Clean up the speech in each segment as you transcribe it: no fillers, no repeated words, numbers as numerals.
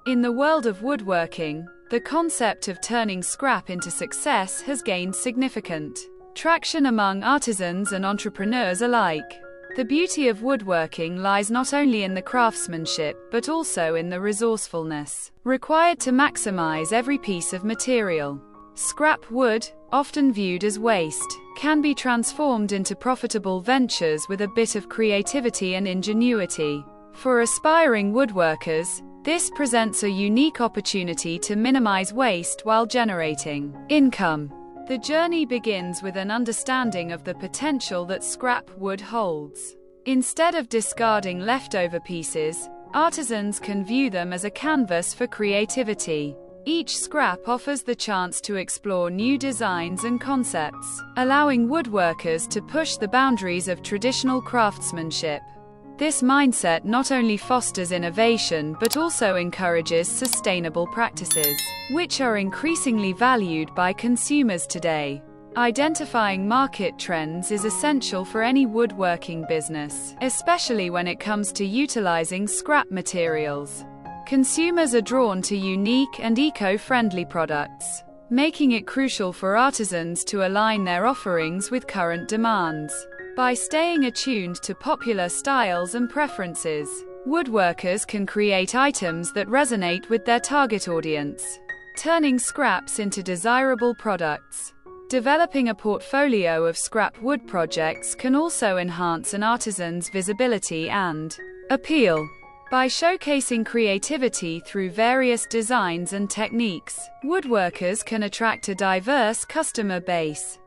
In the world of woodworking, the concept of turning scrap into success has gained significant traction among artisans and entrepreneurs alike. The beauty of woodworking lies not only in the craftsmanship but also in the resourcefulness required to maximize every piece of material. Scrap wood, often viewed as waste, can be transformed into profitable ventures with a bit of creativity and ingenuity. For aspiring woodworkers, this presents a unique opportunity to minimize waste while generating income. The journey begins with an understanding of the potential that scrap wood holds. Instead of discarding leftover pieces, artisans can view them as a canvas for creativity. Each scrap offers the chance to explore new designs and concepts, allowing woodworkers to push the boundaries of traditional craftsmanship. This mindset not only fosters innovation but also encourages sustainable practices, which are increasingly valued by consumers today. Identifying market trends is essential for any woodworking business, especially when it comes to utilizing scrap materials. Consumers are drawn to unique and eco-friendly products, making it crucial for artisans to align their offerings with current demands. By staying attuned to popular styles and preferences, woodworkers can create items that resonate with their target audience, turning scraps into desirable products. Developing a portfolio of scrap wood projects can also enhance an artisan's visibility and appeal. By showcasing creativity through various designs and techniques, woodworkers can attract a diverse customer base.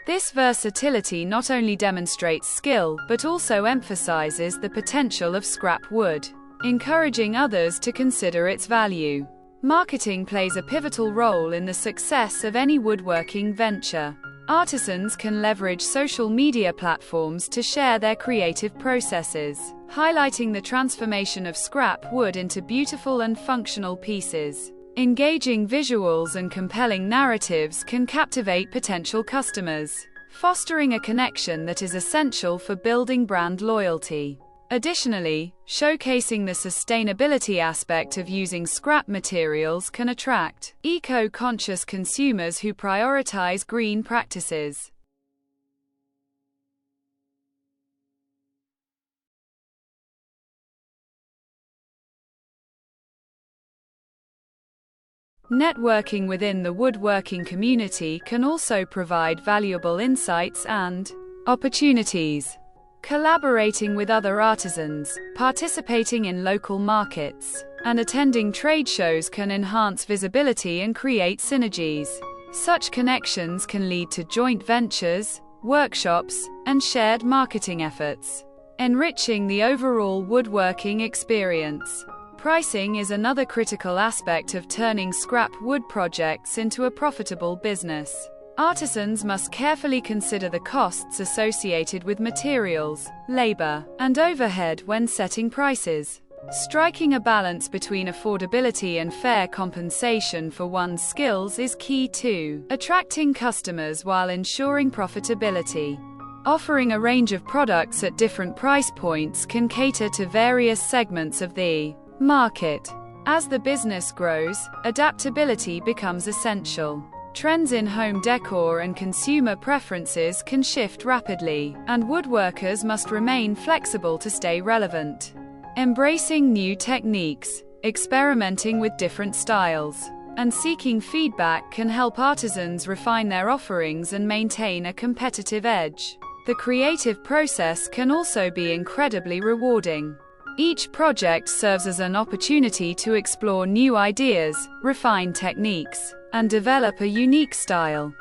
This versatility not only demonstrates skill but also emphasizes the potential of scrap wood, encouraging others to consider its value. Marketing plays a pivotal role in the success of any woodworking venture. Artisans can leverage social media platforms to share their creative processes, highlighting the transformation of scrap wood into beautiful and functional pieces. Engaging visuals and compelling narratives can captivate potential customers, fostering a connection that is essential for building brand loyalty. Additionally, showcasing the sustainability aspect of using scrap materials can attract eco-conscious consumers who prioritize green practices. Networking within the woodworking community can also provide valuable insights and opportunities. Collaborating with other artisans, participating in local markets, and attending trade shows can enhance visibility and create synergies. Such connections can lead to joint ventures, workshops, and shared marketing efforts, enriching the overall woodworking experience. Pricing is another critical aspect of turning scrap wood projects into a profitable business. Artisans must carefully consider the costs associated with materials, labor, and overhead when setting prices. Striking a balance between affordability and fair compensation for one's skills is key to attracting customers while ensuring profitability. Offering a range of products at different price points can cater to various segments of the market. As the business grows, adaptability becomes essential. Trends in home decor and consumer preferences can shift rapidly, and woodworkers must remain flexible to stay relevant. Embracing new techniques, experimenting with different styles, and seeking feedback can help artisans refine their offerings and maintain a competitive edge. The creative process can also be incredibly rewarding. Each project serves as an opportunity to explore new ideas, refine techniques, and develop a unique style.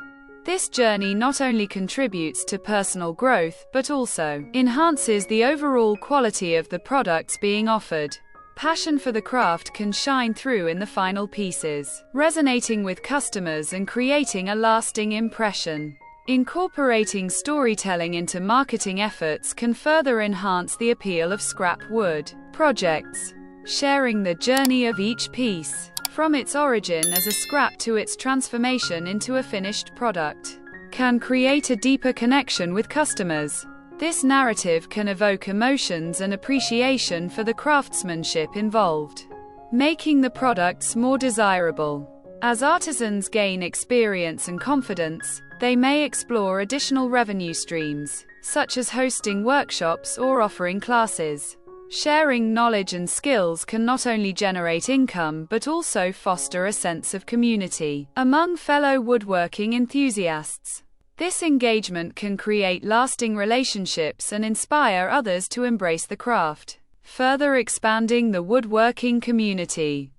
This journey not only contributes to personal growth but also enhances the overall quality of the products being offered. Passion for the craft can shine through in the final pieces, resonating with customers and creating a lasting impression. Incorporating storytelling into marketing efforts can further enhance the appeal of scrap wood projects. Sharing the journey of each piece, from its origin as a scrap to its transformation into a finished product, can create a deeper connection with customers. This narrative can evoke emotions and appreciation for the craftsmanship involved. making the products more desirable. As artisans gain experience and confidence, they may explore additional revenue streams, such as hosting workshops or offering classes. Sharing knowledge and skills can not only generate income but also foster a sense of community among fellow woodworking enthusiasts. This engagement can create lasting relationships and inspire others to embrace the craft, further expanding the woodworking community.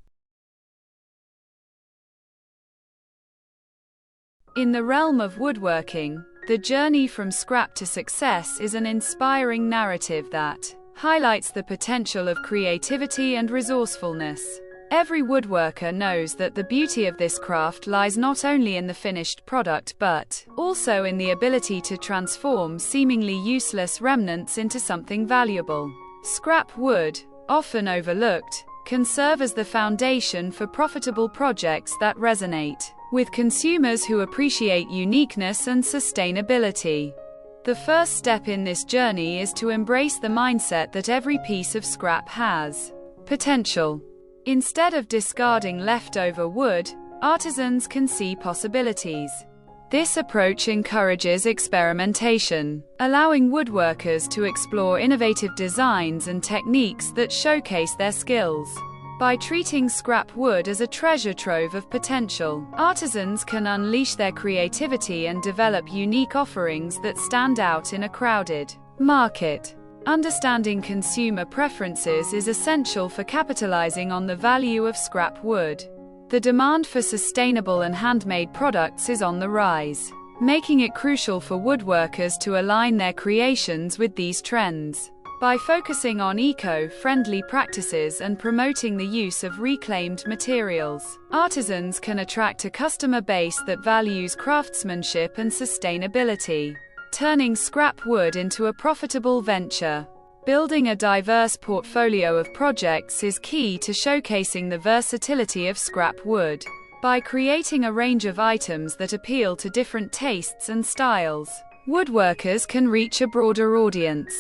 In the realm of woodworking, the journey from scrap to success is an inspiring narrative that highlights the potential of creativity and resourcefulness. Every woodworker knows that the beauty of this craft lies not only in the finished product but also in the ability to transform seemingly useless remnants into something valuable. Scrap wood, often overlooked, can serve as the foundation for profitable projects that resonate with consumers who appreciate uniqueness and sustainability. The first step in this journey is to embrace the mindset that every piece of scrap has potential. Instead of discarding leftover wood, artisans can see possibilities. This approach encourages experimentation, allowing woodworkers to explore innovative designs and techniques that showcase their skills. By treating scrap wood as a treasure trove of potential, artisans can unleash their creativity and develop unique offerings that stand out in a crowded market. Understanding consumer preferences is essential for capitalizing on the value of scrap wood. The demand for sustainable and handmade products is on the rise, making it crucial for woodworkers to align their creations with these trends. By focusing on eco-friendly practices and promoting the use of reclaimed materials, artisans can attract a customer base that values craftsmanship and sustainability, turning scrap wood into a profitable venture. Building a diverse portfolio of projects is key to showcasing the versatility of scrap wood. By creating a range of items that appeal to different tastes and styles, woodworkers can reach a broader audience.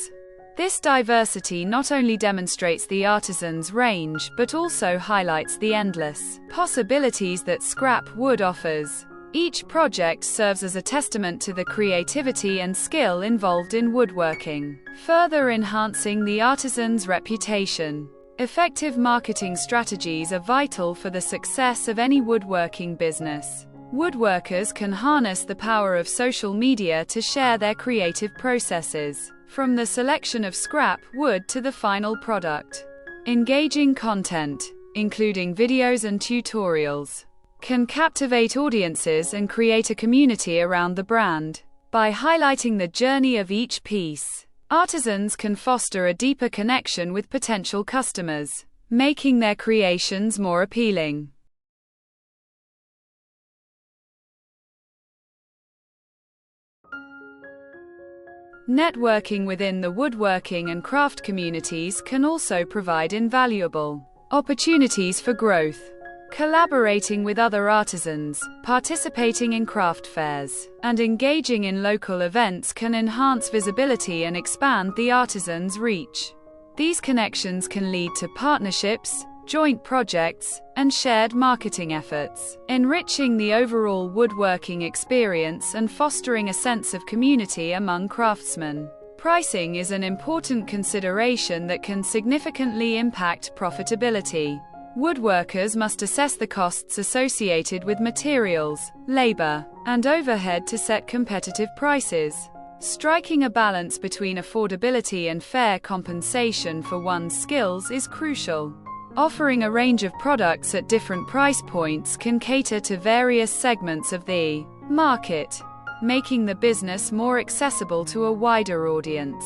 This diversity not only demonstrates the artisan's range but also highlights the endless possibilities that scrap wood offers. Each project serves as a testament to the creativity and skill involved in woodworking, further enhancing the artisan's reputation. Effective marketing strategies are vital for the success of any woodworking business. Woodworkers can harness the power of social media to share their creative processes, from the selection of scrap wood to the final product. Engaging content, including videos and tutorials, can captivate audiences and create a community around the brand. By highlighting the journey of each piece, artisans can foster a deeper connection with potential customers, making their creations more appealing. Networking within the woodworking and craft communities can also provide invaluable opportunities for growth. Collaborating with other artisans, participating in craft fairs, and engaging in local events can enhance visibility and expand the artisan's reach. These connections can lead to partnerships, joint projects, and shared marketing efforts, enriching the overall woodworking experience and fostering a sense of community among craftsmen. Pricing is an important consideration that can significantly impact profitability. Woodworkers must assess the costs associated with materials, labor, and overhead to set competitive prices. Striking a balance between affordability and fair compensation for one's skills is crucial. Offering a range of products at different price points can cater to various segments of the market, making the business more accessible to a wider audience.